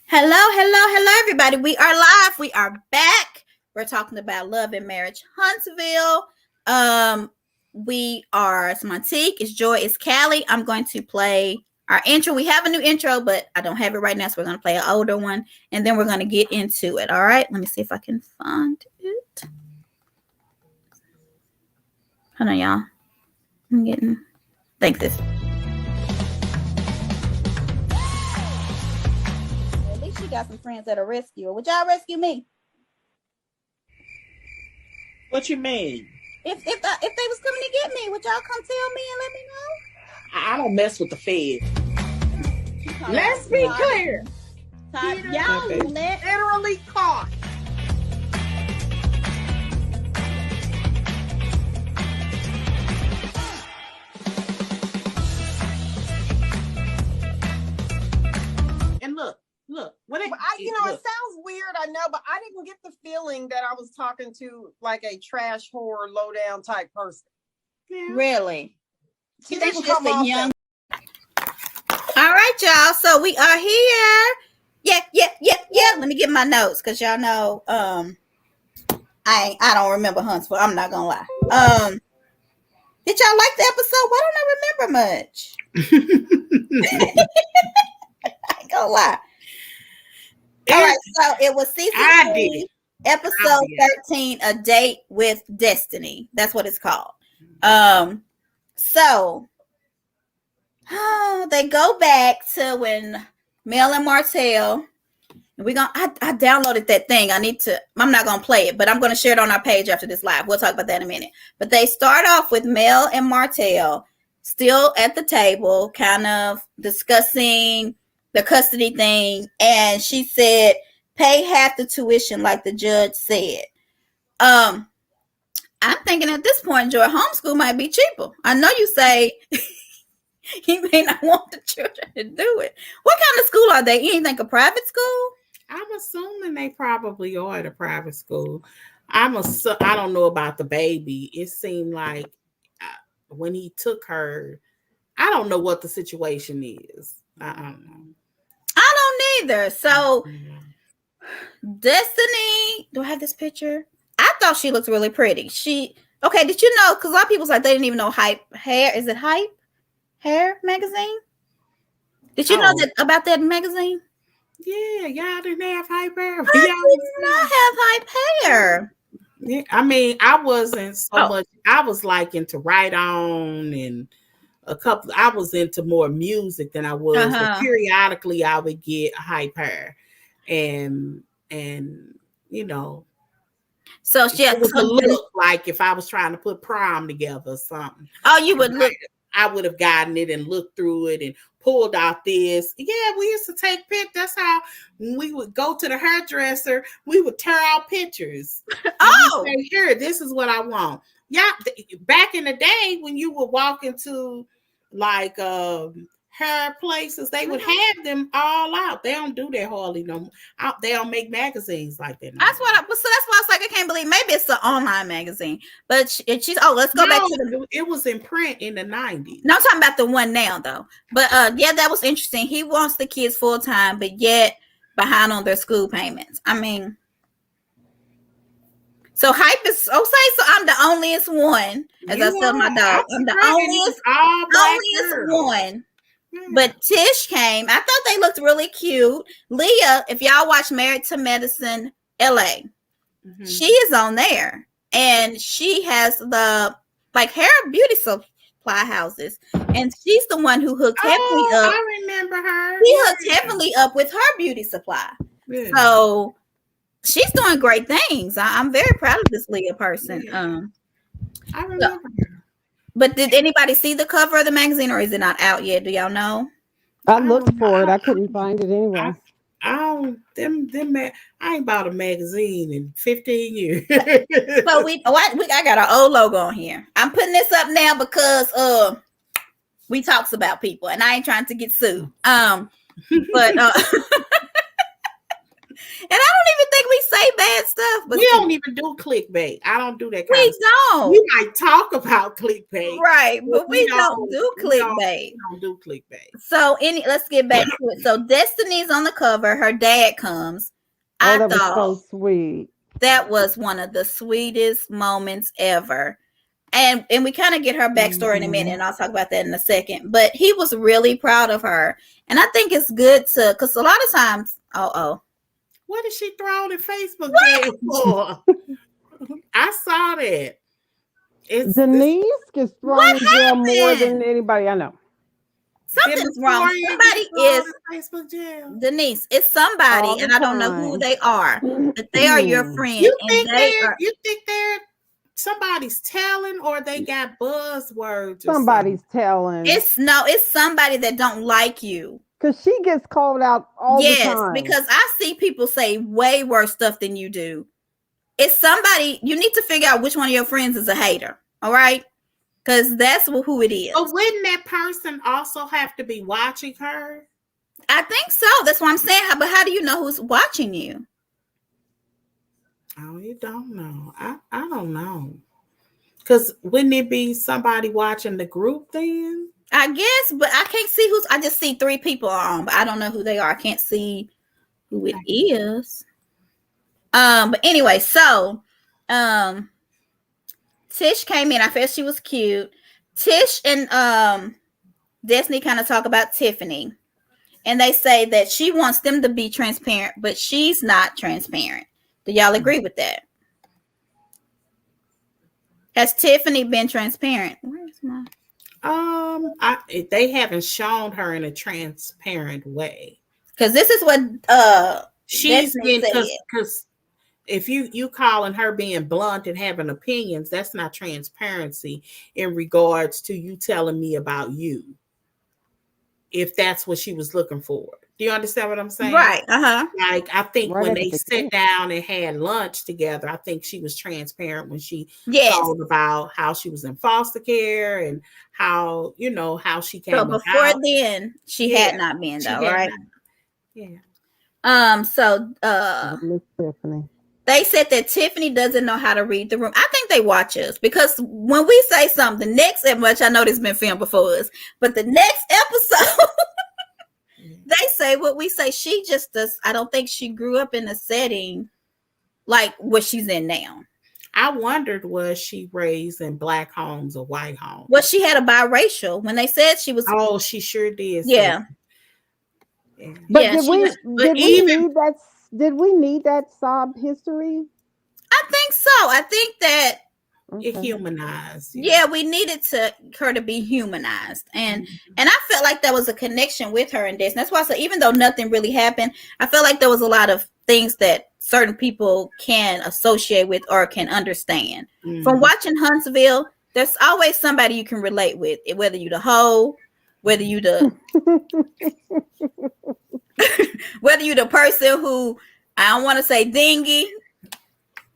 Hello, hello, hello, everybody. We are live. We are back. We're talking about love and marriage, Huntsville. We are. It's Montique. It's Joy. It's Callie. I'm going to play our intro. We have a new intro, but I don't have it right now, so we're going to play an older one, and then we're going to get into it. All right. Let me see if I can find it. Hold on, y'all. I'm getting. Think this. At least you got some friends that'll rescue her. Would y'all rescue me? What you mean? If they was coming to get me, would y'all come tell me and let me know? I don't mess with the Fed. Let's be clear. Y'all literally caught. And look. When it sounds weird, I know, but I didn't get the feeling that I was talking to like a trash whore, low down type person. Yeah. Really? She didn't come off young. All right, y'all. So we are here. Yeah. Let me get my notes because y'all know I don't remember Huntsville. I'm not gonna lie. Did y'all like the episode? Why don't I remember much? I ain't gonna lie. All right, so it was season 3, episode 13, A Date with Destiny. That's what it's called. So they go back to when Mel and Martell. I downloaded that thing. I'm not gonna play it, but I'm gonna share it on our page after this live. We'll talk about that in a minute. But they start off with Mel and Martell still at the table, kind of discussing the custody thing, and she said, pay half the tuition like the judge said. I'm thinking at this point, Joy, homeschool might be cheaper. I know you say you may not want the children to do it. What kind of school are they? Anything a private school? I'm assuming they probably are at a private school. I don't know about the baby. It seemed like when he took her, I don't know what the situation is. I don't know. I don't either. So, Destiny, do I have this picture? I thought she looked really pretty. Did you know? Because a lot of people like they didn't even know Hype Hair. Is it Hype Hair magazine? Did you know that about that magazine? Yeah, y'all didn't have Hype Hair. I did not have Hype Hair. Yeah, I mean, I wasn't so much. I was like into Right On and I was into more music than I was. But periodically I would get Hype Hair, and you know, so it was a look like if I was trying to put prom together or something. Oh, you would look. I would have gotten it and looked through it and pulled out this. Yeah, we used to take pictures. That's how when we would go to the hairdresser, we would tear out pictures. Say, here, this is what I want. Yeah, back in the day when you would walk into like hair places, they would have them all out. They don't do that hardly no more. They don't make magazines like that. That's why I was like, I can't believe maybe it's an online magazine. But she's let's go back to it was in print in the 90s. No, I'm talking about the one now though. But yeah, that was interesting. He wants the kids full time, but yet behind on their school payments. I mean, so Hype is so I'm the onlyest one, as I said my dog. I'm the onlyest one. But Tish came. I thought they looked really cute. Leah, if y'all watch Married to Medicine LA, she is on there. And she has the hair beauty supply houses. And she's the one who hooked heavily up. I remember her. She hooked heavily up with her beauty supply. Yeah. So she's doing great things. I'm very proud of this Leah person. Yeah. I remember her. But did anybody see the cover of the magazine, or is it not out yet? Do y'all know? I looked for it. I couldn't find it anywhere. I ain't bought a magazine in 15 years. So I got our old logo on here. I'm putting this up now because we talks about people, and I ain't trying to get sued. But and I don't even think we say bad stuff. But we don't even do clickbait. I don't do that kind we of stuff. don't. We might talk about clickbait. Right, but we don't do clickbait. We don't do clickbait. So let's get back to it. So Destiny's on the cover. Her dad comes. I that thought was so sweet. that was one of the sweetest moments ever. And we kind of get her backstory in a minute, and I'll talk about that in a second. But he was really proud of her. And I think it's good to, because a lot of times, what is she throwing in Facebook jail for? I saw that. Denise gets thrown in jail more than anybody I know. Something's wrong. Somebody is Facebook jail. Denise. It's somebody, and I don't know who they are, but they are your friend. You think they're somebody's telling, or they got buzzwords? Somebody's telling. It's somebody that don't like you. Because she gets called out all the time. Yes, because I see people say way worse stuff than you do. It's somebody, you need to figure out which one of your friends is a hater. All right? Because that's who it is. But wouldn't that person also have to be watching her? I think so. That's what I'm saying. But how do you know who's watching you? Oh, you don't know. I don't know. Because wouldn't it be somebody watching the group then? I guess, but I can't see I just see 3 people on, but I don't know who they are. I can't see who it is. But anyway, so Tish came in. I felt she was cute. Tish and Destiny kind of talk about Tiffany. And they say that she wants them to be transparent, but she's not transparent. Do y'all agree with that? Has Tiffany been transparent? Where's my... they haven't shown her in a transparent way. Because this is what she's been, because if you calling her being blunt and having opinions, that's not transparency in regards to you telling me about you. If that's what she was looking for. Do you understand what I'm saying? Right. Like, I think when they sat down and had lunch together, I think she was transparent when she told about how she was in foster care and how, how she came about. So before then, she had not been, though, right? Yeah. So they said that Tiffany doesn't know how to read the room. I think they watch us, because when we say something, the next episode, I know this has been filmed before us, but the next episode, they say what we say. She just does. I don't think she grew up in a setting like what she's in now. I wondered, was she raised in black homes or white homes? Well, she had a biracial. When they said she was. Oh, she sure did. Yeah. Yeah. But did we need that sob history? I think so. I think that it humanized. Yeah, we needed her to be humanized, and I felt like there was a connection with her in this. And that's why I said, even though nothing really happened, I felt like there was a lot of things that certain people can associate with or can understand. From watching Huntsville, there's always somebody you can relate with, whether you the hoe, whether you the whether you the person who, I don't want to say dingy,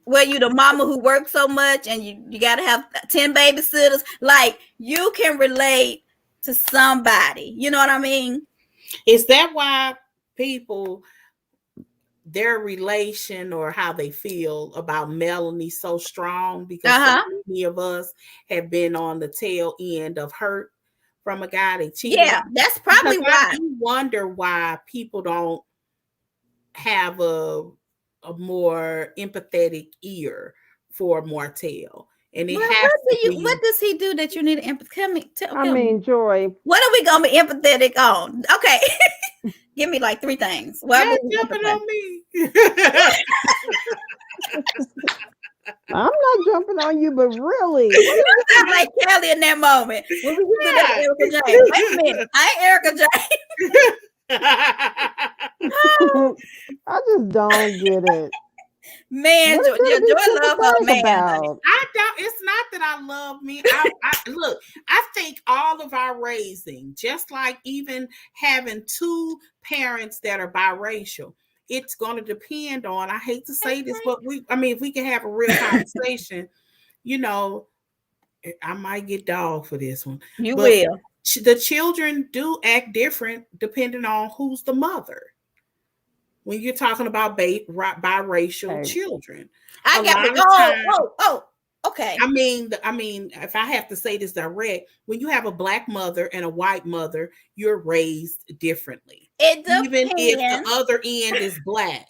where you the mama who works so much and you got to have 10 babysitters. Like, you can relate to somebody. You know what I mean? Is that why people, their relation or how they feel about Melanie so strong? Because so many of us have been on the tail end of hurt from a guy that cheated. Yeah, that's probably why. I do wonder why people don't have a more empathetic ear for Martell. And it what does he do that you need empathy? I mean, Joy. What are we gonna be empathetic on? Okay. Give me like 3 things. Why are you jumping on me? I'm not jumping on you, but really. You sound like Kelly in that moment. When we do that, Erica Jane. Wait a minute. I ain't Erica Jane. I just don't get it. Man, Joy love her man. I don't. It's not that I love me. Look, I think all of our raising, just like even having 2 parents that are biracial, it's going to depend on, I hate to say this, but if we can have a real conversation, I might get dogged for this one. You will. The children do act different depending on who's the mother. when you're talking about biracial children. I got it. Oh, okay. I mean, if I have to say this direct, when you have a black mother and a white mother, you're raised differently. It depends. Even if the other end is black,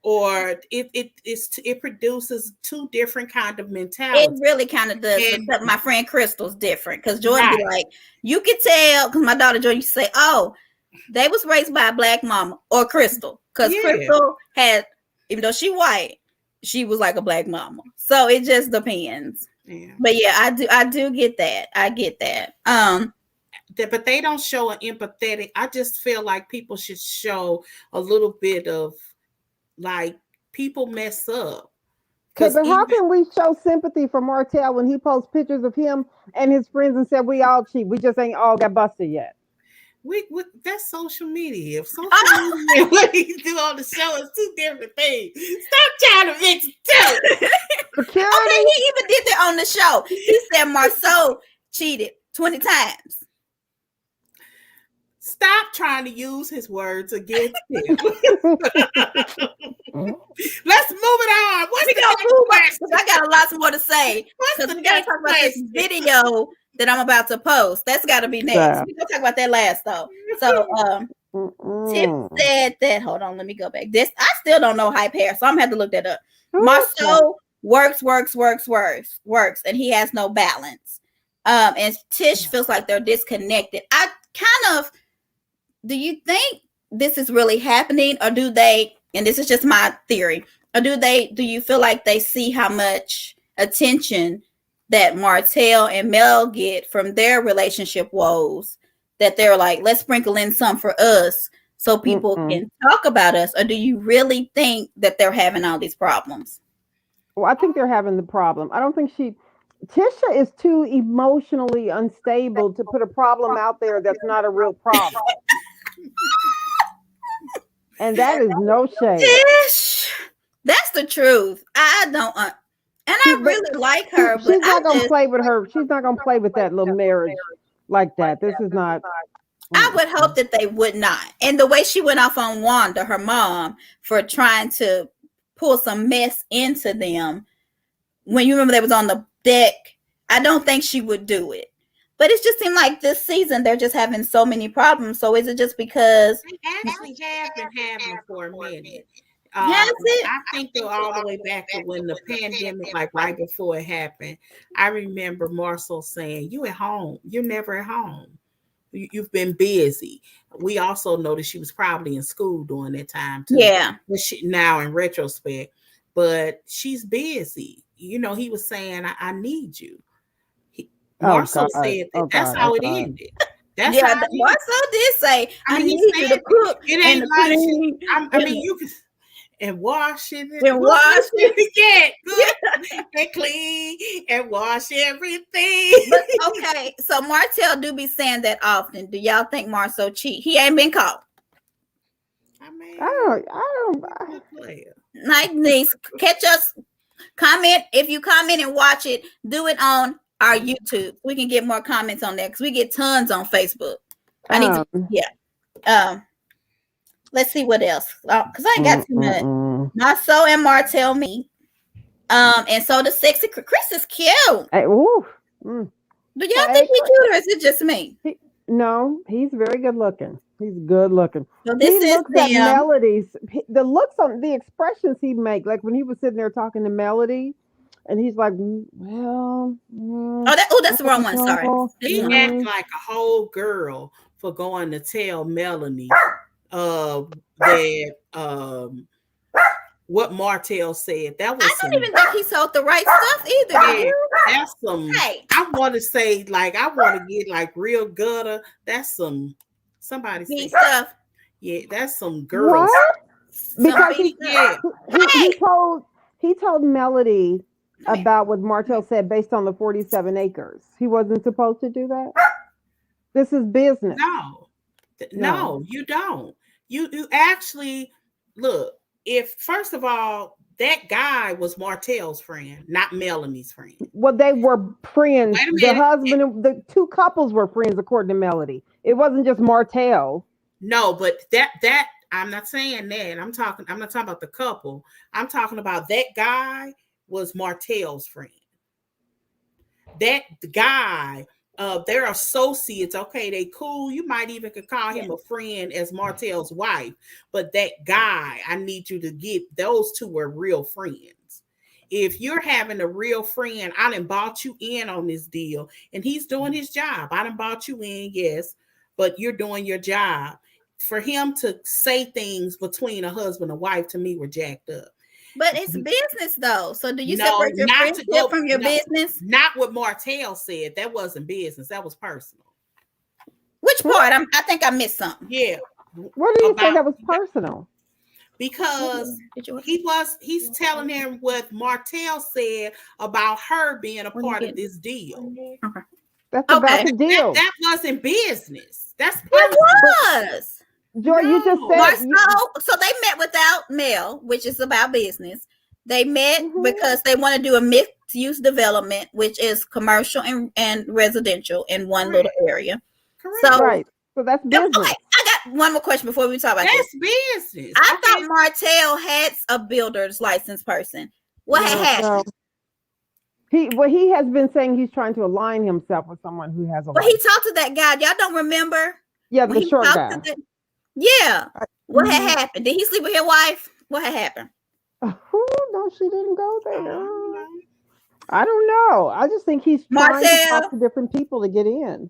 or it produces two different kind of mentalities. It really kind of does. Except my friend Crystal's different, because Jordan be like, you could tell, because my daughter Jordan used to say, oh, they was raised by a black mama, or Crystal, because Crystal had, even though she white, she was like a black mama. So it just depends. Yeah. But yeah, I do get that. I get that. But they don't show an empathetic. I just feel like people should show a little bit of, like, people mess up. But how can we show sympathy for Martell when he posts pictures of him and his friends and said we all cheat? We just ain't all got busted yet. That's social media. If social media, what he do on the show is two different things. Stop trying to mix it too. Security. Okay, he even did that on the show. He said Marceau cheated 20 times. Stop trying to use his words against him. Let's move it on. I got a lot more to say. Because we got to talk about this video that I'm about to post. That's got to be next. We're going to talk about that last, though. So, Tip said that. Hold on, let me go back. I still don't know hype hair, so I'm going to have to look that up. Marceau works, and he has no balance. And Tish feels like they're disconnected. I kind of, do you think this is really happening, or do they, and this is just my theory, or do you feel like they see how much attention that Martell and Mel get from their relationship woes, that they're like, let's sprinkle in some for us so people can talk about us? Or do you really think that they're having all these problems? Well, I think they're having the problem. I don't think Tisha is too emotionally unstable to put a problem out there that's not a real problem. And that is no shade. Tish, that's the truth. I don't, and I really like her, but she's not gonna play with her. She's not gonna play with that little marriage like that. This is not. I would hope that they would not. And the way she went off on Wanda, her mom, for trying to pull some mess into them, when you remember they was on the deck, I don't think she would do it. But it just seemed like this season they're just having so many problems. So is it just because they actually have been having for a minute? I think they're all the way back to when the pandemic, like right before it happened. I remember Marcel saying, "You at home? You're never at home. You've been busy." We also noticed she was probably in school during that time too. Yeah. Now in retrospect, but she's busy. You know, he was saying, "I need you." Marcel said that. That's how it ended. That's how Marcel did say, "I need you to cook." It ain't like I mean, you can. And wash it again, and clean and wash everything. But okay, so Martell do be saying that often. Do y'all think Marceau cheat? He ain't been caught. I mean, I don't. Night niece, catch us. Comment if you comment and watch it. Do it on our YouTube. We can get more comments on there because we get tons on Facebook. I need to. Let's see what else. Because I ain't got too much. Marceau and Martell meet. And so the sexy Chris is cute. Hey, do y'all think he's cute, or is it just me? No, he's very good looking. He's good looking. So this he looks at Melody's. The looks on the expressions he make, like when he was sitting there talking to Melody, and he's like, "Well, that's the wrong one. Sorry." He acts like a whole girl for going to tell Melanie that what Martell said. That was I don't even think he sold the right stuff either. Yeah, that's some. Hey. I want to say, like, I want to get like real gutter. That's some somebody stuff. Yeah, that's some girls. Because he told Melody about what Martell said based on the 47 acres. He wasn't supposed to do that. This is business. No, you don't. You actually look. If first of all, that guy was Martell's friend, not Melanie's friend. Well, they were friends. The husband and the two couples were friends, according to Melody. It wasn't just Martell. No, but that I'm not saying that. I'm not talking about the couple. I'm talking about that guy was Martell's friend. That guy, they're associates. Okay, they cool. You might even could call him a friend as Martell's wife. But that guy, I need you to get, those two were real friends. If you're having a real friend, I done bought you in on this deal, and he's doing his job. I done bought you in, yes, but you're doing your job. For him to say things between a husband and wife, to me, were jacked up. But it's business though. So do you separate your friendship from your business? Not what Martell said. That wasn't business. That was personal. Which part? I think I missed something. Yeah. What do you say that was personal? Because he's telling him what Martell said about her being a part of this deal. Okay. That's about the deal. That wasn't business. That's it was. Joy, you just said so they met without Mel, which is about business. They met because they want to do a mixed use development, which is commercial and residential in one little area. Correct. So that's business. Okay, I got one more question before we talk about that's this. Business. I thought Martell had a builder's license person. What had happened? He has been saying he's trying to align himself with someone who has a license. But he talked to that guy. Y'all don't remember? Yeah, the short guy. Yeah. What had happened? Did he sleep with his wife? What had happened? Oh, no, she didn't go there. I don't know. I just think he's trying to talk to different people to get in.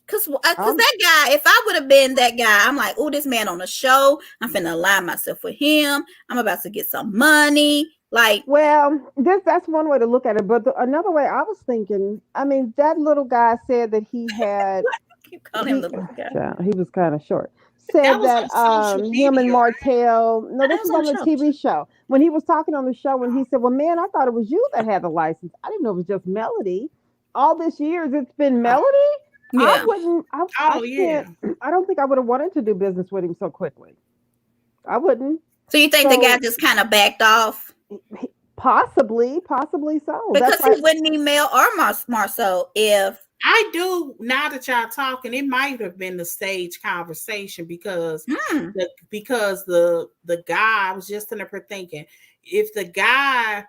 Because that guy, if I would have been that guy, I'm like, oh, this man on the show, I'm finna align myself with him. I'm about to get some money. Like, well, that's one way to look at it. But another way I was thinking, I mean, that little guy said that he had. You call him little guy. Yeah, he was kind of short. Said that him and Martell. No, this was on the TV show. When he was talking on the show, when he said, "Well, man, I thought it was you that had the license. I didn't know it was just Melody. All this years, it's been Melody." Yeah. I wouldn't. I don't think I would have wanted to do business with him so quickly. I wouldn't. So you think the guy just kind of backed off? Possibly so. Because he wouldn't need Mel or Marceau if. I do, now that y'all talking, it might have been the stage conversation because the guy, I was just in there thinking, if the guy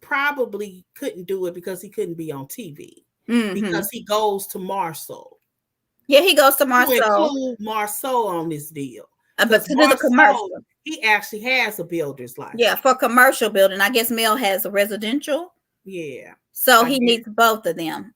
probably couldn't do it because he couldn't be on TV. Because he goes to Marceau. Yeah, he goes to Marceau. Include Marceau on this deal. But to do the commercial, he actually has a builder's license. Yeah, for commercial building. I guess Mel has a residential. Yeah. So he needs both of them.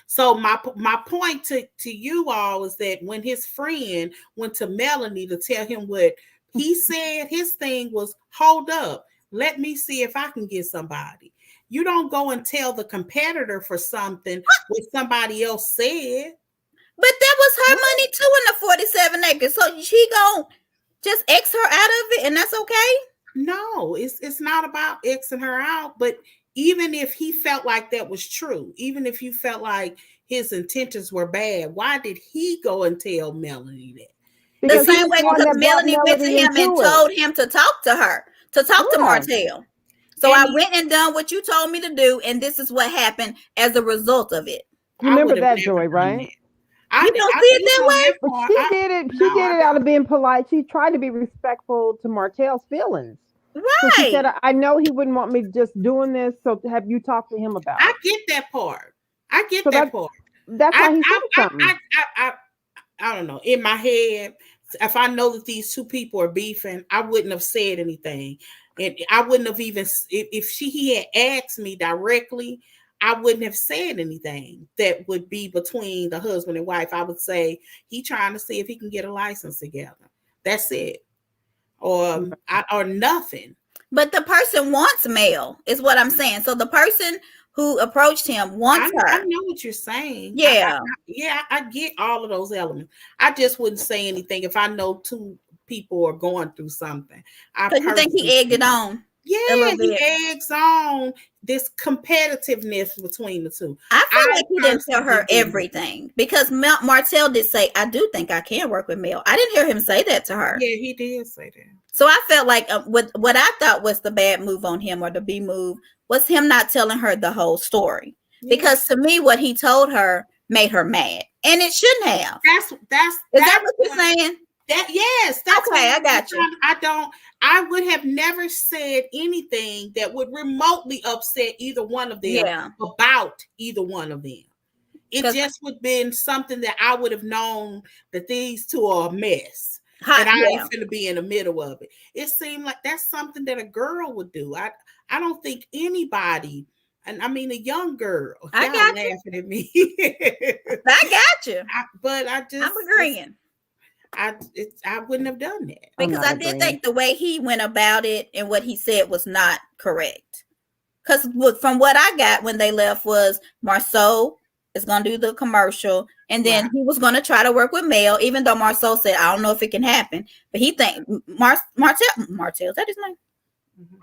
So my point to you all is that when his friend went to Melanie to tell him what he said, his thing was, hold up, let me see if I can get somebody. You don't go and tell the competitor for something what somebody else said. But that was her money too in the 47 acres. So she gonna just X her out of it and that's okay? No, it's not about Xing her out. But even if he felt like that was true, even if you felt like his intentions were bad, why did he go and tell Melanie that? Because the same way because Melanie went to him and told him to talk to her, to talk to Martell. So I went and done what you told me to do, and this is what happened as a result of it. You remember that, Joy, right? You don't see it that way? But she did it. She did it out of being polite. She tried to be respectful to Martell's feelings. Right. So she said, I know he wouldn't want me just doing this, so have you talked to him about it? I get that part. I get that part. That's why he said something. I don't know. In my head, if I know that these two people are beefing, I wouldn't have said anything. And I wouldn't have even, if he had asked me directly, I wouldn't have said anything that would be between the husband and wife. I would say, he trying to see if he can get a license together. That's it. Or nothing. But the person wants Mel, is what I'm saying. So the person who approached him wants her. I know what you're saying. Yeah. I get all of those elements. I just wouldn't say anything if I know two people are going through something. So you think he egged it on? Yeah, he eggs on this competitiveness between the two. I feel like he didn't tell her everything because Martell did say, I do think I can work with Mel. I didn't hear him say that to her. Yeah, he did say that. So I felt like what I thought was the bad move on him, or the B move, was him not telling her the whole story. Yeah. Because to me, what he told her made her mad. And it shouldn't have. That's that what you're saying? That's okay. I got you. I would have never said anything that would remotely upset either one of them about either one of them. It just would have been something that I would have known that these two are a mess. And I ain't finna be in the middle of it. It seemed like that's something that a girl would do. I don't think anybody, and I mean a young girl. I y'all got you. laughing at me. I got you. I'm agreeing. I wouldn't have done that. Because I did think the way he went about it and what he said was not correct. Because from what I got when they left was Marceau is going to do the commercial, and then he was going to try to work with Mel, even though Marceau said, I don't know if it can happen. But he think Martell, is that his name? Mm-hmm.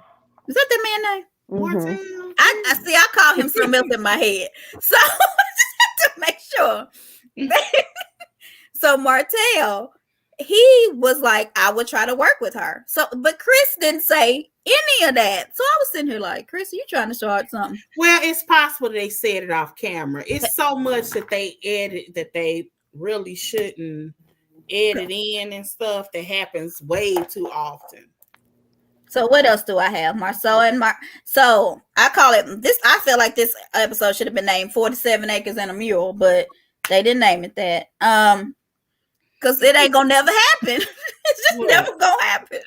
Is that the man's name? Martell. I see, I call him something else in my head. So just have to make sure. So Martell, he was like, I would try to work with her. So, but Chris didn't say any of that. So I was sitting here like, Chris, are you trying to start something? Well, it's possible they said it off camera. It's so much that they edit that they really shouldn't edit in and stuff that happens way too often. So what else do I have? Marceau and So I call it this. I feel like this episode should have been named 47 Acres and a Mule, but they didn't name it that. Because it ain't gonna never happen. It's just never gonna happen.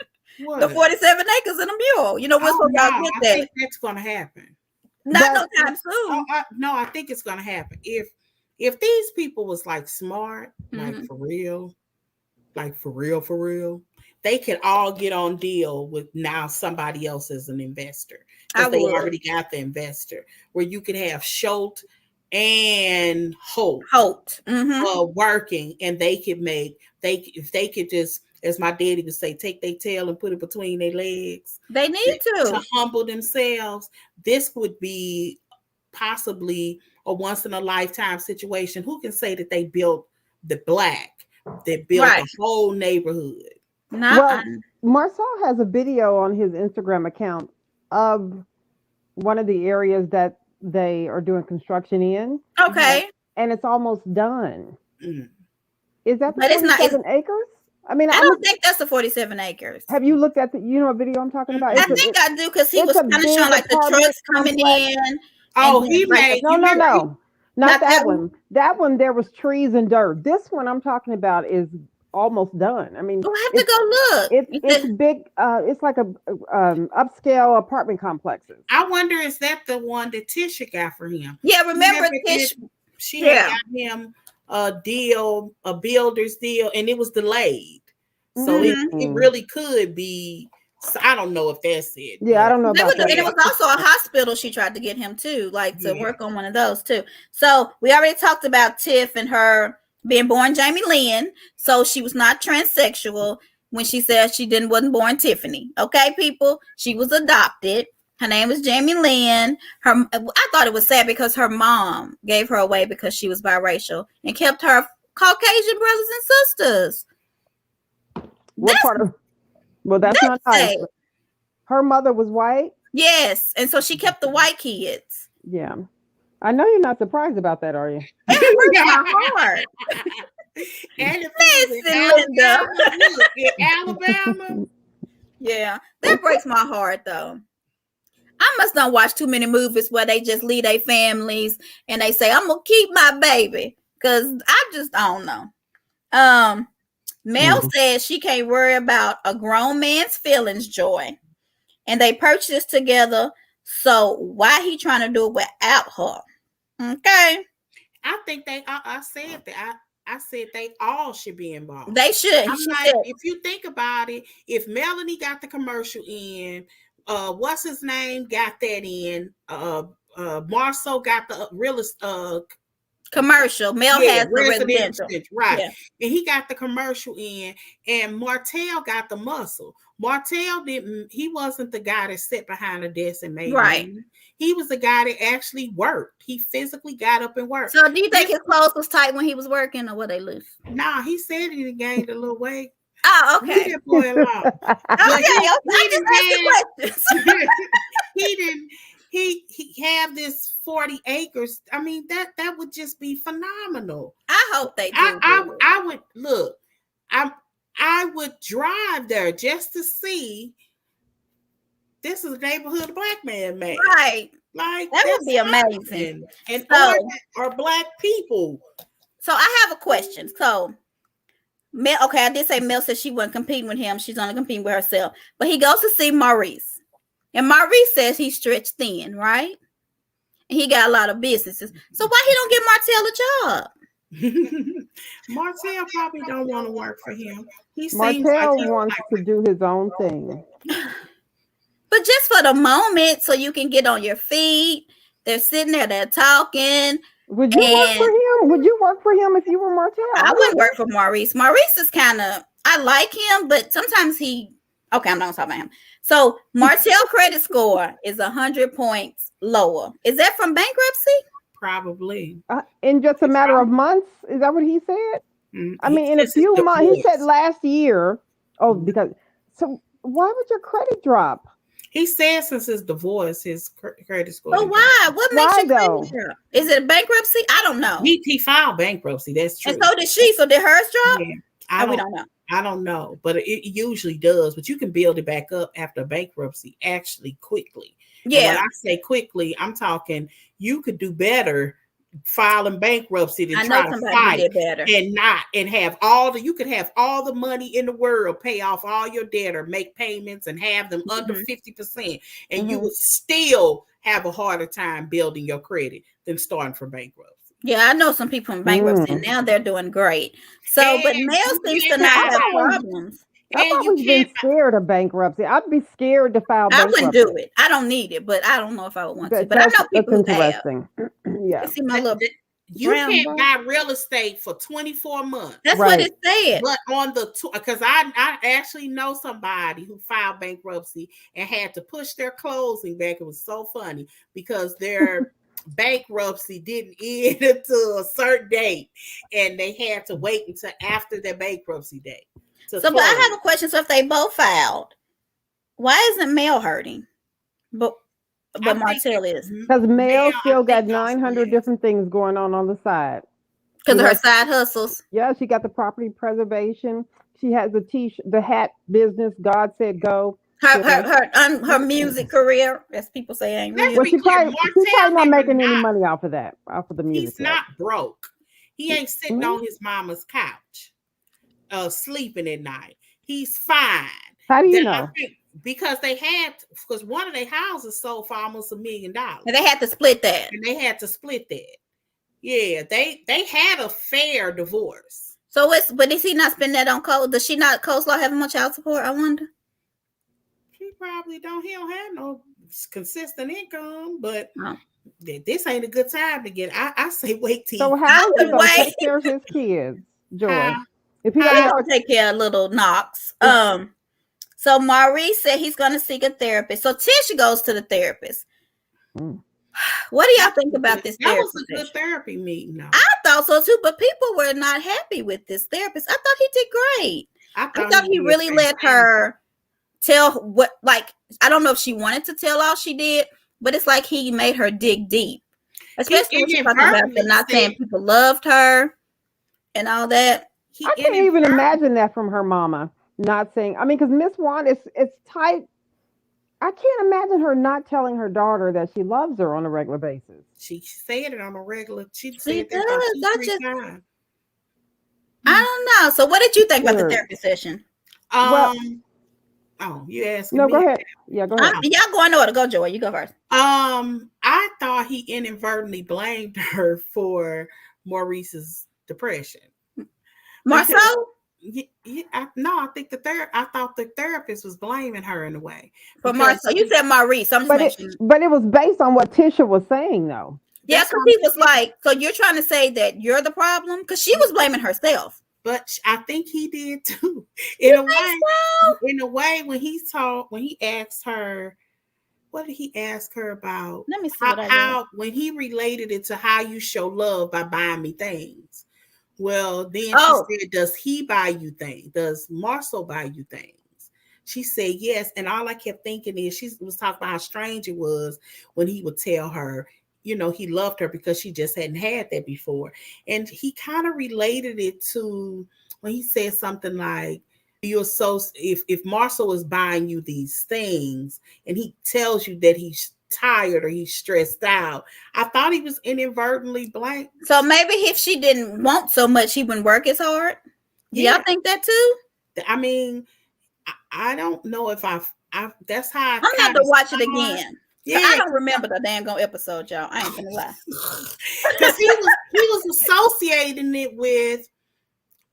What? The 47 Acres and a Mule. You know what's going to get that? I think that's gonna happen. Not no time soon. I think it's gonna happen. If these people was like smart, like for real, they could all get on deal with now somebody else as an investor. Because they already got the investor. Where you could have Schultz and Holt working, and they could if they could just, as my daddy would say, take their tail and put it between their legs. They need to humble themselves. This would be possibly a once in a lifetime situation. Who can say that they built the black? They built a whole neighborhood. Well, Marceau has a video on his Instagram account of one of the areas that they are doing construction in. Okay. And it's almost done. Is that the 47 acres? I mean, I don't think that's the 47 acres. Have you looked at what video I'm talking about? I think I do, because he was kind of showing like the trucks coming in. Oh, he made no, not that one. That one, there was trees and dirt. This one I'm talking about is almost done. I mean, we'll have to go look. It's big. It's like a upscale apartment complexes. I wonder, is that the one that Tisha got for him? Yeah, remember Tisha? She got him a deal, a builder's deal, and it was delayed. So it really could be. So I don't know if that's it. Yeah, I don't know about that. And it was also a hospital she tried to get him to, like to work on one of those too. So we already talked about Tiff and her being born Jamie Lynn. So she was not transsexual when she said she wasn't born Tiffany. Okay, people, she was adopted. Her name was Jamie Lynn. I thought it was sad because her mom gave her away because she was biracial and kept her Caucasian brothers and sisters. Well, that's not nice. Her mother was white? Yes. And so she kept the white kids. Yeah. I know you're not surprised about that, are you? It breaks my heart. And Listen, Linda. In Alabama. Yeah. That breaks my heart, though. I must not watch too many movies where they just leave their families and they say, I'm going to keep my baby. Because I don't know. Mel says she can't worry about a grown man's feelings, Joy. And they purchased together. So why he trying to do it without her? Okay. I think I said that. I said they all should be involved. They should. If you think about it, if Melanie got the commercial in, what's his name got that in, Marceau got the realist commercial. Mel has the residential, right? Yeah. And he got the commercial in, and Martell got the muscle. Martell he wasn't the guy that sat behind the desk and made money. He was the guy that actually worked. He physically got up and worked. So do you think his clothes was tight when he was working, or were they loose? Nah, he said he gained a little weight. Oh, okay. He boy along. He have this 40 acres. I mean, that would just be phenomenal. I hope they do. I would look. I would drive there just to see. This is a neighborhood Black man made. Right. Like that would be amazing. And so, or Black people. So I have a question. So Mel, okay, I did say Mel said she wasn't competing with him. She's only competing with herself. But he goes to see Maurice. And Maurice says he's stretched thin, right? And he got a lot of businesses. So why he don't get Martell a job? Martell probably don't want to work for him. Martell wants to do his own thing. But just for the moment, so you can get on your feet. They're sitting there, they're talking. Would you work for him? Would you work for him if you were Martell? I wouldn't work for Maurice. Maurice is kind of, I like him, but sometimes okay, I'm not going to talk about him. So Martell credit score is 100 points lower. Is that from bankruptcy? Probably. In just a matter of months? Is that what he said? Mm-hmm. I mean, in a few months, he said last year. Oh, because, so why would your credit drop? He said since his divorce, his credit score. But why? What makes you credit drop? Is it a bankruptcy? I don't know. He filed bankruptcy. That's true. And so did she. So did hers drop? Yeah. We don't know. I don't know, but it usually does. But you can build it back up after bankruptcy actually quickly. Yeah. And when I say quickly, I'm talking you could do better filing bankruptcy than try to fight and have you could have all the money in the world, pay off all your debt or make payments and have them under 50%, and you would still have a harder time building your credit than starting from bankruptcy. Yeah, I know some people in bankruptcy and now they're doing great. So, but Mel seems to not have problems. I've always been scared of bankruptcy. I'd be scared to file bankruptcy. I wouldn't do it. I don't need it, but I don't know if I would want to. But I know people who have. Yeah. See my little you can't buy real estate for 24 months. That's what it said. But on because I actually know somebody who filed bankruptcy and had to push their closing back. It was so funny because their bankruptcy didn't end until a certain date, and they had to wait until after their bankruptcy date. But I have a question. So if they both filed, why isn't Mel hurting? But Martell is. Because Mel still got 900 different things going on the side. Because of her side hustles. Yeah, she got the property preservation. She has the hat business. God said go. Her music career, as people say, ain't real. Well, she's probably not making any money off of that, off of the music. He's not broke. He ain't sitting on his mama's couch, sleeping at night. He's fine. How do you know? Because one of their houses sold for almost $1 million. And they had to split that. Yeah, they had a fair divorce. So but is he not spending that on does she not coleslaw having much child support? I wonder. He probably don't. He don't have no consistent income, but this ain't a good time to get. I say wait till. So how is he gonna take care of his kids, Joy? If he don't take care of little Knox. So Maurice said he's going to seek a therapist. So Tish goes to the therapist. What do y'all think about this therapist? That was a good therapy meeting. No. I thought so too, but people were not happy with this therapist. I thought he did great. I thought he really let her tell I don't know if she wanted to tell all she did, but it's like he made her dig deep. Especially when she talking about not saying people loved her and all that. I can't even imagine that from her mama. Not saying, because Miss Juan it's tight. I can't imagine her not telling her daughter that she loves her on a regular basis. She said it on a regular. She said that 2-3 times. I don't know. So, what did you think about the therapy session? You asked me. No, go ahead. Yeah, go ahead. Y'all go in order. Go, Joy. You go first. I thought he inadvertently blamed her for Maurice's depression. Marceau? I think I thought the therapist was blaming her in a way. But Marceau, you said Maurice. I'm just but it was based on what Tisha was saying, though. Yeah, because he was like, so you're trying to say that you're the problem? Because she was blaming herself. But I think he did too. In a way, when he asked her, what did he ask her about? Let me see when he related it to how you show love by buying me things. Well, then she said, does he buy you things? Does Marceau buy you things? She said yes. And all I kept thinking is she was talking about how strange it was when he would tell her, he loved her because she just hadn't had that before. And he kind of related it to when he said something like, if Marcel is buying you these things and he tells you that he's tired or he's stressed out, I thought he was inadvertently blank. So maybe if she didn't want so much, he wouldn't work as hard. Do y'all think that too? I mean, I don't know if I that's how I'm gonna have to watch it again. Yeah, I don't remember the damn episode, y'all. I ain't gonna lie. Because he was associating it with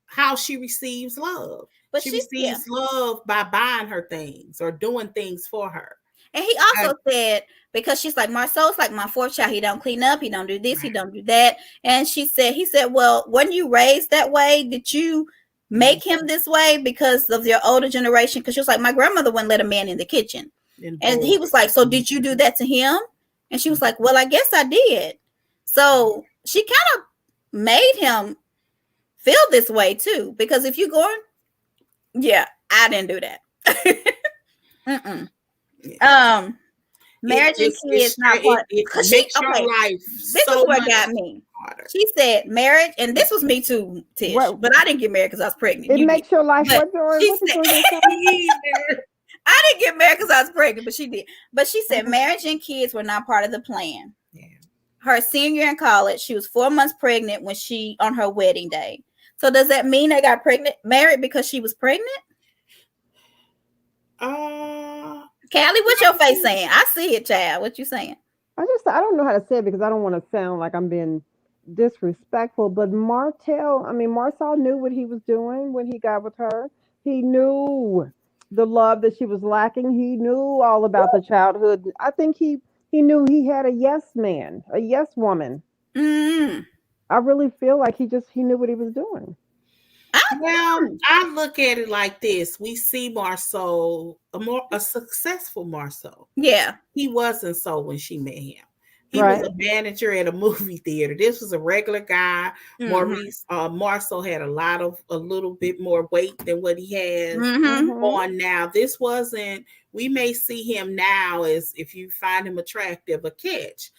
how she receives love. But she receives love by buying her things or doing things for her. And he also said, because she's like, Marcel's like my fourth child. He don't clean up. He don't do this. He don't do that. And he said, well, when you raised that way, did you make him this way because of your older generation? Because she was like, my grandmother wouldn't let a man in the kitchen. And he was like, so did you do that to him? And she was like, well, I guess I did. So she kind of made him feel this way too. Because if you're going, I didn't do that. Marriage and kids not part. This is what got me. Harder. She said marriage, and this was me too, Tish. But I didn't get married because I was pregnant. It makes your life harder. I didn't get married because I was pregnant, but she did. But she said marriage and kids were not part of the plan. Yeah. Her senior year in college, she was 4 months pregnant on her wedding day. So does that mean they got married because she was pregnant? Callie, what's your face saying? I see it, child. What you saying? I don't know how to say it because I don't want to sound like I'm being disrespectful, but Marcel knew what he was doing when he got with her. He knew the love that she was lacking. He knew all about the childhood. I think he knew he had a yes man, a yes woman. I really feel like he knew what he was doing. Well, I look at it like this. We see Marcel, a successful Marcel. Yeah. He wasn't so when she met him. He was a manager at a movie theater. This was a regular guy. Marcel had a little bit more weight than what he has on now. This wasn't, we may see him now as, if you find him attractive, a catch.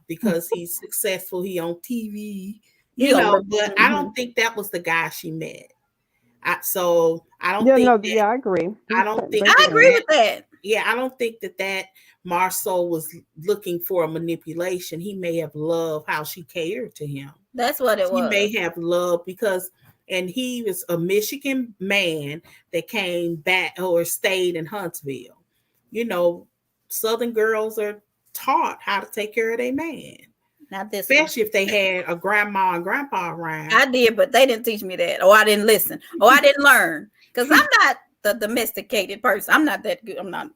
Because he's successful, he on TV. But I don't think that was the guy she met. I agree. I agree with that. Yeah, I don't think that Marcel was looking for a manipulation. He may have loved how she cared to him. That's what it was. He may have loved and he was a Michigan man that came back or stayed in Huntsville. Southern girls are taught how to take care of their man. Not this Especially if they had a grandma and grandpa around. I did, but they didn't teach me that. Or I didn't listen. Or I didn't learn. Because I'm not the domesticated person. I'm not that good. I'm not.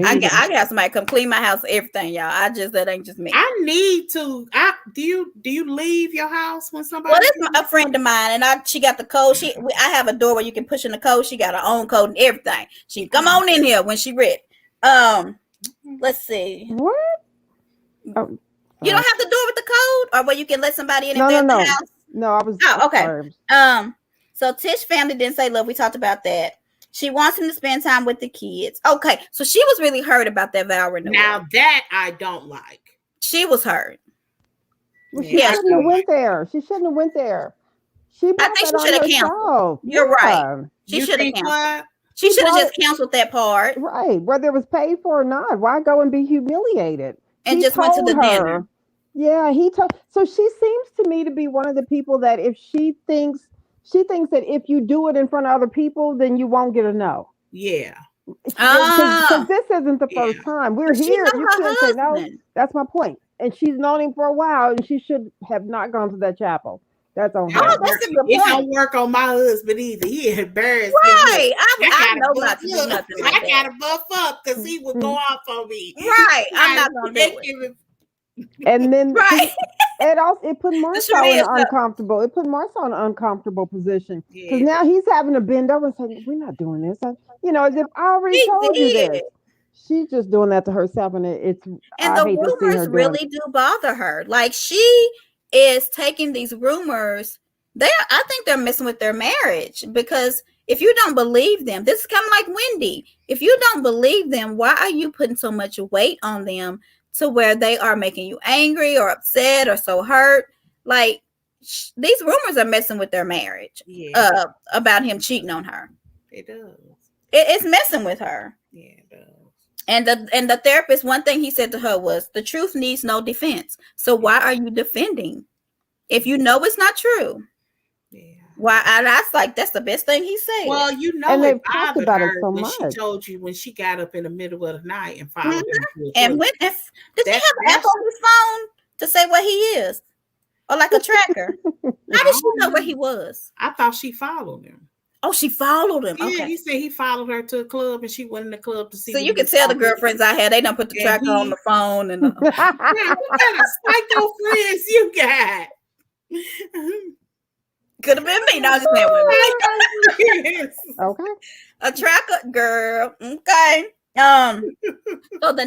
I got somebody come clean my house, everything, y'all. That ain't just me. I need to. Do you leave your house when somebody? Well, it's a friend of mine, and she got the code. I have a door where you can push in the code. She got her own code and everything. She come on in here when she ready. Let's see. What? Oh. You don't have the door with the code, or where you can let somebody in if they're in the house? No, I was. Oh, okay. So Tish family didn't say love. We talked about that. She wants him to spend time with the kids. Okay, so she was really hurt about that vow renewal. Now that I don't like. She was hurt. Well, she shouldn't have went there. She shouldn't have went there. I think she should have canceled. You're right. She should have canceled. She should have just canceled that part. Right, whether it was paid for or not. Why go and be humiliated? And just went to the dinner. Yeah, so she seems to me to be one of the people that if she thinks that if you do it in front of other people, then you won't get a no. Yeah. Because this isn't the first time. We're here. You can't say no. That's my point. And she's known him for a while, and she should have not gone to that chapel. That's on her. It don't work on my husband either. He embarrassed me. Right. I know not to do nothing like that. I gotta buff up because he would go off on me. Right. I'm not gonna do it. And then it put Marcel in an uncomfortable. It put Marcel in an uncomfortable position because now he's having to bend over and say, "We're not doing this." As if I already told you this. She's just doing that to herself, and the rumors really do bother her. Like she is taking these rumors. I think they're messing with their marriage because if you don't believe them, this is kind of like Wendy. If you don't believe them, why are you putting so much weight on them to where they are making you angry or upset or so hurt? Like these rumors are messing with their marriage. Yeah. About him cheating on her. It does. It's messing with her. Yeah, it does. And the therapist, one thing he said to her was, the truth needs no defense. So why are you defending if you know it's not true? Yeah. Why? And that's like, that's the best thing he said. Well, you know, and it they've talked bothered about her it so when much. she told you when she got up in the middle of the night and followed him to a and club. when did he have an app on his phone to say where he is, or like a tracker? How did she know where he was? I thought she followed him. Oh, she followed him. Yeah, Okay. he said he followed her to a club and she went in the club to see. So you can tell the girlfriends I had, they done put the tracker on the phone. And yeah, what kind of psycho friends you got? Could have been me. No, I'm just saying. Okay. A tracker, girl. Okay. So the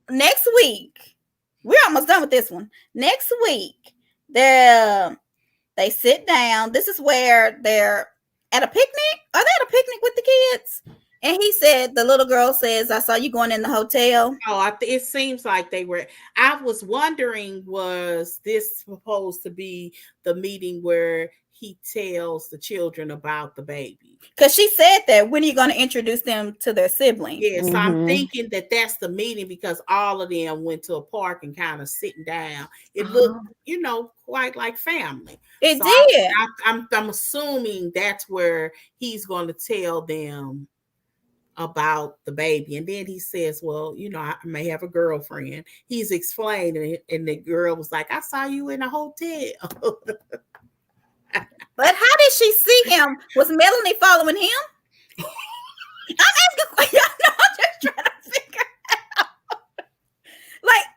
next week, we're almost done with this one. Next week, they sit down. This is where they're at a picnic. Are they at a picnic with the kids? And he said, the little girl says, I saw you going in the hotel. Oh, it seems like they were. I was wondering, was this supposed to be the meeting where he tells the children about the baby? Because she said that, when are you going to introduce them to their sibling? Yeah, so I'm thinking that that's the meeting because all of them went to a park and kind of sitting down. It looked, quite like family. It so did. I'm assuming that's where he's going to tell them about the baby. And then he says, well, I may have a girlfriend. He's explaining it, and the girl was like, I saw you in a hotel. But how did she see him? Was Melanie following him? I'm asking. I'm just trying to figure out. Like,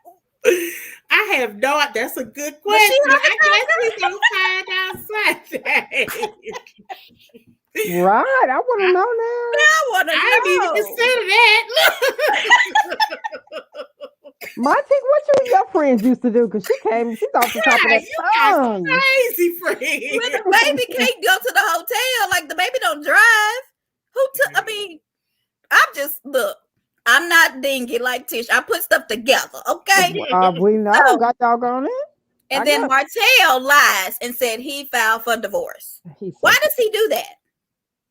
I have no. That's a good question. I guess we gonna find out Sunday. Right, I want to know now. I want to know. I didn't even consider that. Monty, what you and your friends used to do? Because she's off the top of that tongue. Crazy friend. When the baby can't go to the hotel, like the baby don't drive. I mean, I'm not dingy like Tish. I put stuff together, okay? We know. Got doggone it. And then Martell lies and said he filed for divorce. Why does he do that?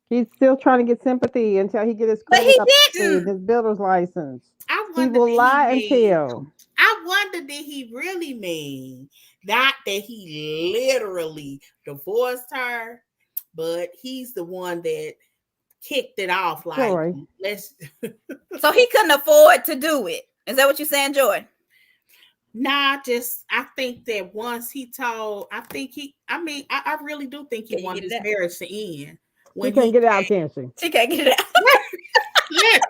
He's still trying to get sympathy until he gets his his builder's license. He will lie and tell. I wonder, did he really mean not that he literally divorced her, but he's the one that kicked it off? Like, So he couldn't afford to do it. Is that what you're saying, Joy? Nah, I think that once he told, I really do think he wanted his marriage to end. When she can't get it out, can she? She can't get it out. Yes.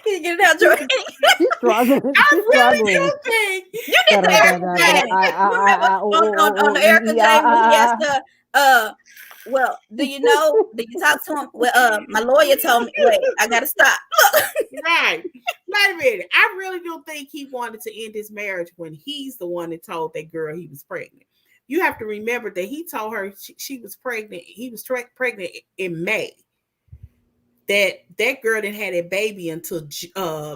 Can you get it out, Joy? She's struggling. Really do think. You did the Erica James. On the Erica James, he asked well, do you talk to him? Well, my lawyer told me, wait, I gotta stop. Right. Wait a minute. I really do think he wanted to end his marriage when he's the one that told that girl he was pregnant. You have to remember that he told her she was pregnant. He was pregnant in May. That girl didn't have a baby until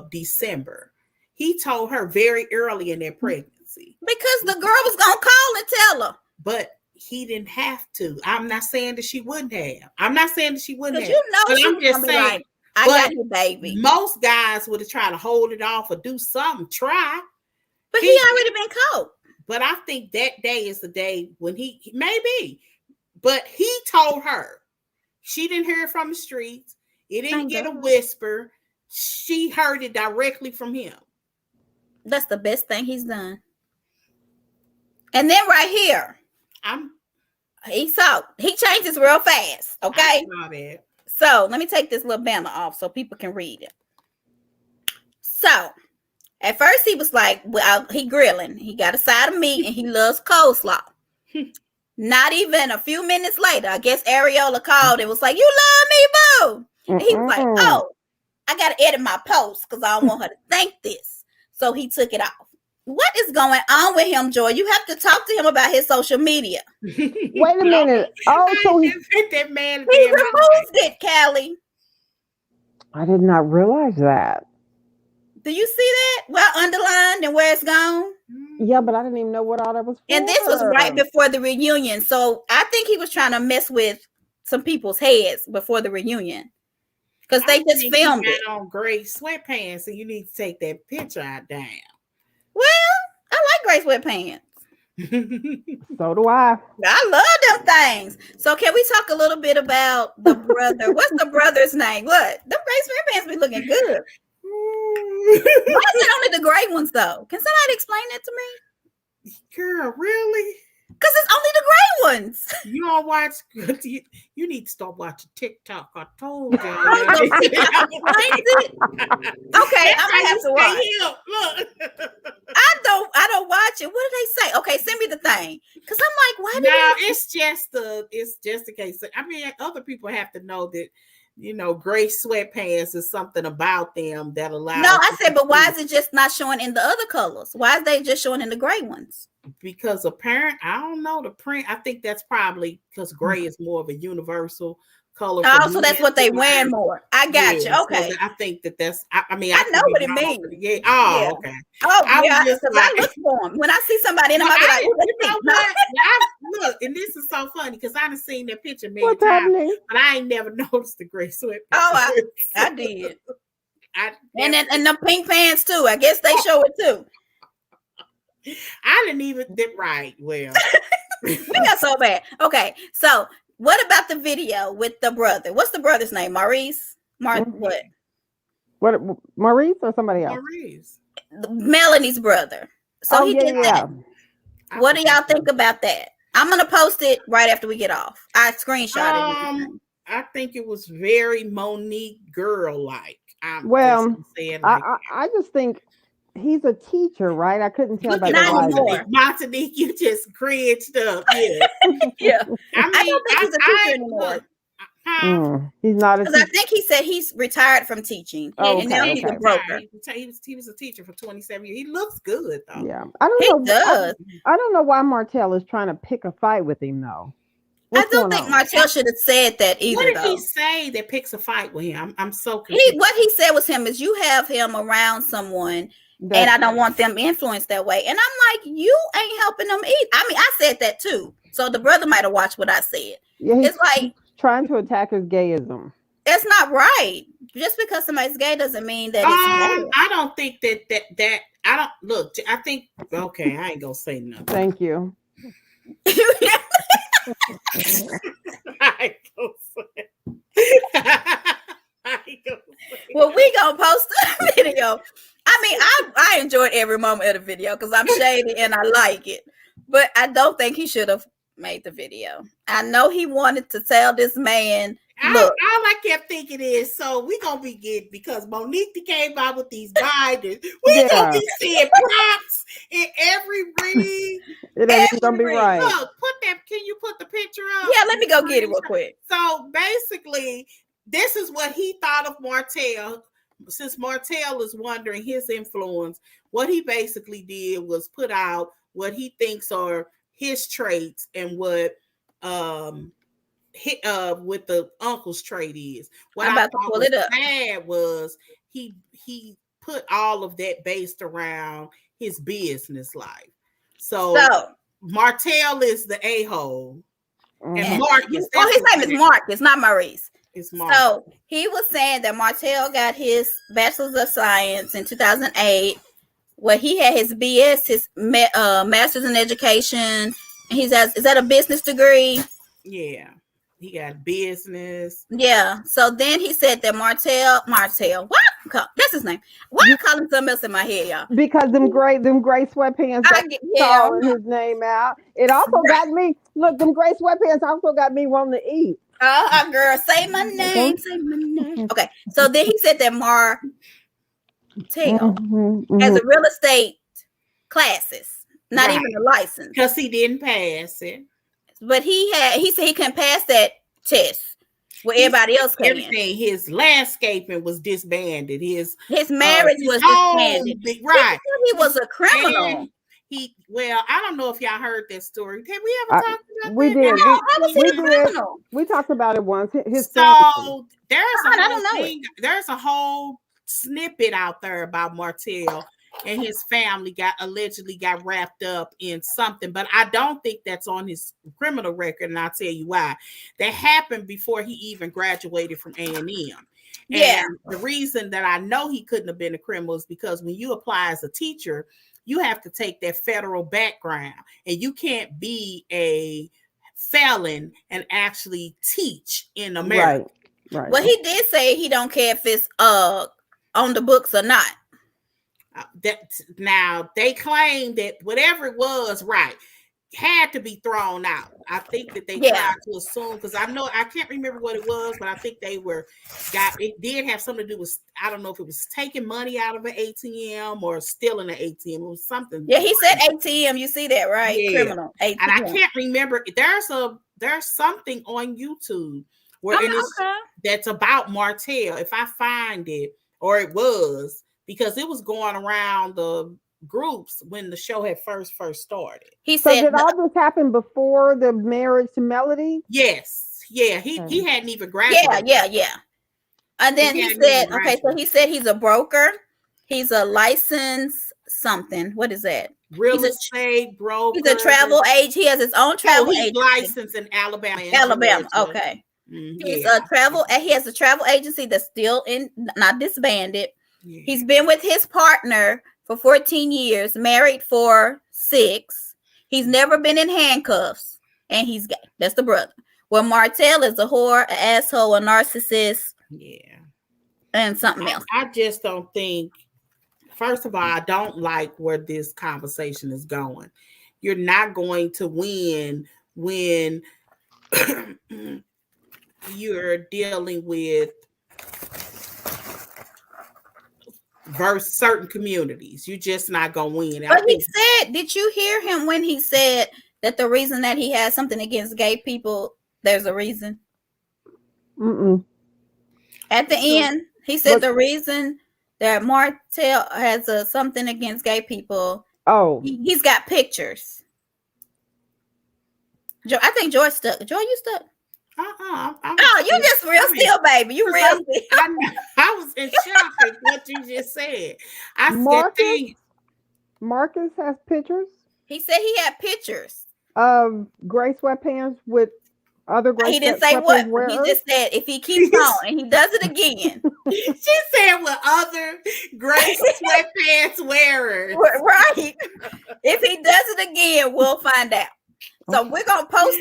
December. He told her very early in their pregnancy. Because the girl was gonna call and tell her. But he didn't have to. I'm not saying that she wouldn't have. I'm just saying. But I'm just saying. Like, I got your baby. Most guys would have tried to hold it off or do something. Try. But he already been caught. But I think that day is the day when he maybe. But he told her. She didn't hear it from the streets. It didn't get a whisper. She heard it directly from him. That's the best thing he's done. And then right here, he changes real fast. Okay. I saw that. So let me take this little banner off so people can read it. So at first he was like, well, he grilling. He got a side of meat and he loves coleslaw. Not even a few minutes later, I guess Ariola called and was like, you love me, boo. And he was like, oh, I got to edit my post because I don't want her to think this. So he took it off. What is going on with him, Joy? You have to talk to him about his social media. Wait a minute. Oh, so he removed it, Callie. I did not realize that. Do you see that? Well, underlined and where it's gone. Yeah, but I didn't even know what all that was for. And this was right before the reunion. So I think he was trying to mess with some people's heads before the reunion. Because they just filmed it on gray sweatpants, so you need to take that picture out down. Well, I like gray sweatpants. So do I. I love them things. So can we talk a little bit about the brother? What's the brother's name? What? Them gray sweatpants be looking good. Why is it only the gray ones though? Can somebody explain that to me? Girl, really? Because it's only the gray ones. You don't watch. You need to start watching TikTok. I told you. Okay, I'm gonna have to watch. Look. I don't watch it. What did they say? Okay, send me the thing. Because I'm like, why? No, it's just the case. I mean, other people have to know that. Gray sweatpants is something about them that allows. No, I said, but why is it just not showing in the other colors? Why is they just showing in the gray ones? Because apparent, I don't know the print. I think that's probably because gray is more of a universal color. Oh, so that's what they wear more. I got you. Okay. So I think that's. I mean, I know what it means. Yeah. Oh, yeah. Okay. Oh, yeah. Because I look for them when I see somebody, and I'm like, you know what? Look, and this is so funny because I've seen that picture many times, but I ain't never noticed the gray sweatpants. Oh, I did. And the pink pants too. I guess they show it too. I didn't even did right. Well, we got so bad. Okay, so what about the video with the brother? What's the brother's name? Maurice? What? What? Maurice or somebody else? Maurice. Melanie's brother. So he did that. What do y'all think about that? I'm gonna post it right after we get off. I screenshot it. I think it was very Monique girl-like. Well, I just think he's a teacher, right? I couldn't tell by the Montanique, you just cringed up. Yeah. Yeah. I don't think he's a teacher anymore. He's not a teacher. I think he said he's retired from teaching. And now he's a broker. He was a teacher for 27 years. He looks good though. Yeah. I don't know why Martell is trying to pick a fight with him though. I don't think Martell should have said that either. What did he say that picks a fight with him? I'm so confused. What he said was is you have him around someone and I don't want them influenced that way. And I'm like, you ain't helping them either. I mean, I said that too. So the brother might have watched what I said. Yeah, it's like trying to attack his gayism. That's not right. Just because somebody's gay doesn't mean that it's bad. I don't think that I don't look. I think okay. I ain't gonna say nothing. Thank you. Well, we gonna post a video. I mean, I enjoyed every moment of the video because I'm shady and I like it. But I don't think he should have made the video. I know he wanted to tell this man, look. All I kept thinking is, so we gonna be good because Monique came out with these binders. We gonna be seeing props in every read. It ain't gonna be right. Look, can you put the picture up? Yeah, let me go get it real quick. So basically, this is what he thought of Martell. Since Martell is wondering his influence, what he basically did was put out what he thinks are his traits and what with the uncle's trait is. What I'm about to pull it up. Sad was he put all of that based around his business life. So Martell is the a-hole. And Marcus. His name is Marcus, not Maurice. It's Marcus. So he was saying that Martell got his Bachelor's of Science in 2008. Well, he had his BS, his Master's in Education. Is that a business degree? Yeah. He got business. Yeah. So then he said that Martell, what? That's his name. Why you calling something else in my head, y'all? Because them gray sweatpants calling his name out. It also got me. Look, them gray sweatpants also got me wanting to eat. Girl, say my name. Say my name. Okay. So then he said that Martell has a real estate classes, not even a license. Because he didn't pass it. But he said he couldn't pass that test where everybody else can. Everything. His landscaping was disbanded. His marriage was disbanded. Right. He was a criminal. I don't know if y'all heard that story. Did we ever talk about we that? Did. How was he a criminal? We talked about it once. There's a whole snippet out there about Martell and his family allegedly got wrapped up in something, but I don't think that's on his criminal record, and I'll tell you why. That happened before he even graduated from A&M. Yeah. And the reason that I know he couldn't have been a criminal is because when you apply as a teacher, you have to take that federal background, and you can't be a felon and actually teach in America. Right. Well, he did say he don't care if it's on the books or not. Now they claim that whatever it was, right, had to be thrown out. I think that they tried to assume, because I can't remember what it was, but I think it did have something to do with, I don't know if it was taking money out of an ATM or stealing an ATM. It was something. Yeah, he said ATM. You see that, right? Yeah. Criminal ATM. And I can't remember. There's something on YouTube where that's about Martell. If I find it, or it was, because it was going around the groups when the show had first started. He said, did all this happen before the marriage to Melody? Yes. Yeah. He hadn't even graduated. Yeah. And then he said, so he said he's a broker. He's a licensed something. What is that? Real estate broker. He's a travel agent. He has his own travel agency. Licensed in Alabama. Okay. He's a travel. He has a travel agency that's still not disbanded. Yeah. He's been with his partner for 14 years, married for 6. He's never been in handcuffs, and he's gay. That's the brother. Well, Martell is a whore, an asshole, a narcissist. Yeah. And something else. I just don't think, first of all, I don't like where this conversation is going. You're not going to win when you're dealing with certain communities. You're just not gonna win. But he said, did you hear him when he said that the reason that he has something against gay people, there's a reason? At the end, he said the reason that Martell has something against gay people. He's got pictures. I think Joy stuck. Joy, you stuck? You just real still, baby. You real still. I was in shock at what you just said. Marcus has pictures. He said he had pictures of gray sweatpants with other gray. He didn't say what. Wearers. He just said if he keeps on and he does it again. She said with other gray sweatpants wearers. Right. If he does it again, we'll find out. So we're gonna post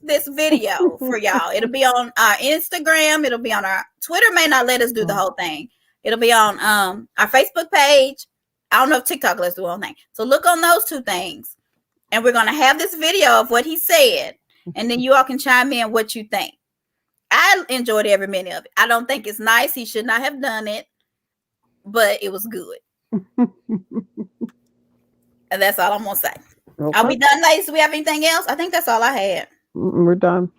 this video for y'all. It'll be on our Instagram. It'll be on our Twitter. May not let us do the whole thing. It'll be on our Facebook page. I don't know if TikTok lets do the whole thing. So look on those 2 things, and we're gonna have this video of what he said, and then you all can chime in what you think. I enjoyed every minute of it. I don't think it's nice. He should not have done it, but it was good. And that's all I'm gonna say. Okay. Are we done, ladies? Do we have anything else? I think that's all I had. We're done.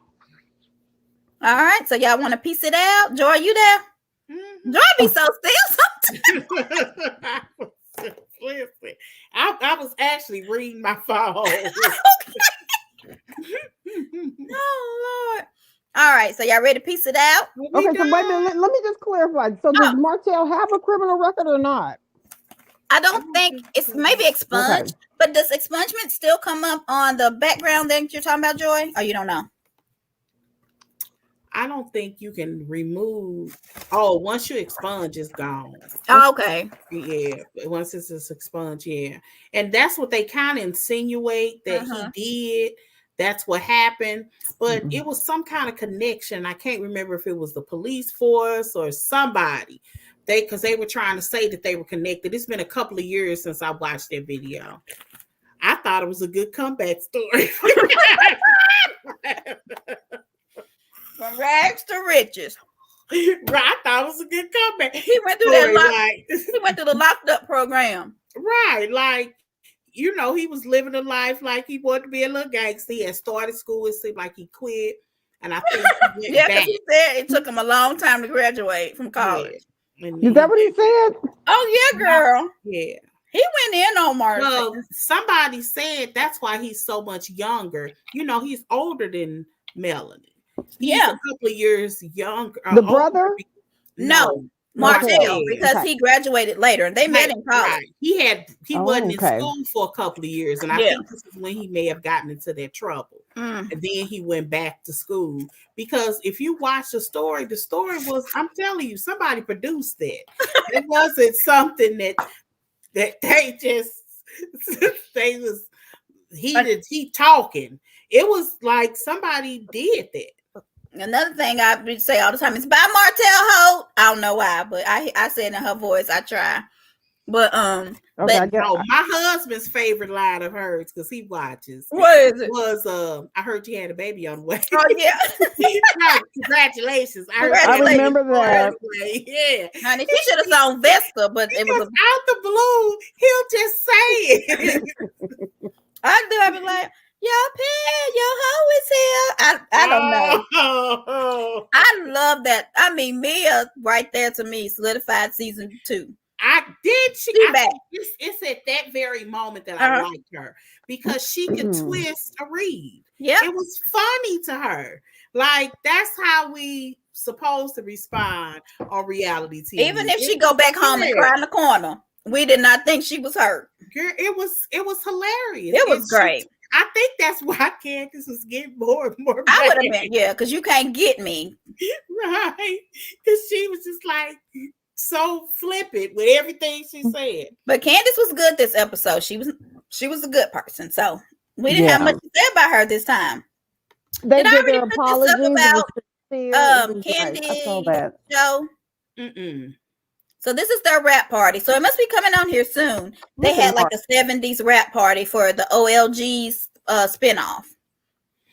All right. So y'all want to piece it out? Joy, you there? Mm-hmm. Joy be so still sometimes. Listen, I was actually reading my phone. Oh, Lord. All right. So y'all ready to piece it out? Okay. So wait a minute. Let me just clarify. So does Martell have a criminal record or not? I don't think it's maybe expunged. Okay. But does expungement still come up on the background that you're talking about, Joy? Or you don't know? I don't think you can remove. Once you expunge, it's gone. Oh, okay. Yeah. Once it's expunged, yeah. And that's what they kind of insinuate that he did. That's what happened. But it was some kind of connection. I can't remember if it was the police force or somebody. Because they were trying to say that they were connected. It's been a couple of years since I watched that video. I thought it was a good comeback story. From rags to riches. Right, I thought it was a good comeback. He went through he went through the locked up program. Right, like, you know, he was living a life like he wanted to be a little gangster. He had started school. It seemed like he quit. And I think he went back. He said it took him a long time to graduate from college. Yeah. Is that what he said? Oh, yeah, girl. Yeah. He went in on Martin. Well, somebody said that's why he's so much younger. You know, he's older than Melanie. He's a couple of years younger. The brother? No. Martell, because he graduated later and they met in college. Right. He wasn't in school for a couple of years, and I think this is when he may have gotten into that trouble. And then he went back to school, because if you watch the story was, I'm telling you, somebody produced that. It wasn't something that they just he talking. It was like somebody did that. Another thing I would say all the time is by Martell Holt. I don't know why, but I say it in her voice. I try. But my husband's favorite line of hers, because he watches. What is it? Was I heard you had a baby on the way. Oh yeah. Congratulations. I remember that. Yeah. Honey, she should have sung Vesta, but it was out the blue. He'll just say it. I'd be like, your hoe is here. I don't know. I love that. I mean, Mia right there to me solidified season 2. It's at that very moment that I liked her, because she could twist a read. Yeah, it was funny to her. Like, that's how we supposed to respond on reality TV. Even if she go back home and cry in the corner, we did not think she was hurt. Girl, it was hilarious. It was great. I think that's why Candace was getting more and more. I would have been, because you can't get me. Right. Because she was just like so flippant with everything she said. But Candace was good this episode. She was a good person. So we didn't have much to say about her this time. They did their apologies about Candace. I saw that. Show. So this is their rap party. So it must be coming on here soon. They had like a 70s rap party for the OLG's spinoff.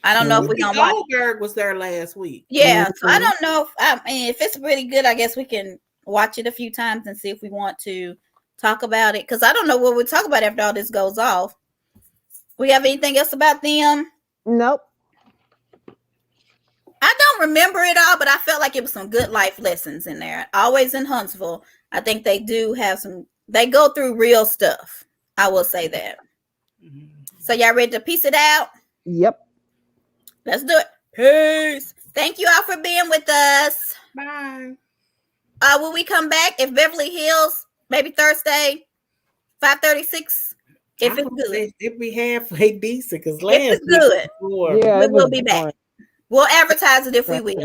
I don't know if we're gonna watch. Goldberg was there last week. Yeah, so I don't know if it's really good. I guess we can watch it a few times and see if we want to talk about it. Because I don't know what we'll talk about after all this goes off. We have anything else about them? Nope. I don't remember it all, but I felt like it was some good life lessons in there. Always in Huntsville. I think they do have they go through real stuff. I will say that. So y'all ready to piece it out? Yep. Let's do it. Peace. Thank you all for being with us. Bye. Will we come back if Beverly Hills, maybe Thursday, 5:36? If it's good. If we halfway decent, because last week, good. Yeah, we'll be back. We'll advertise it if we will.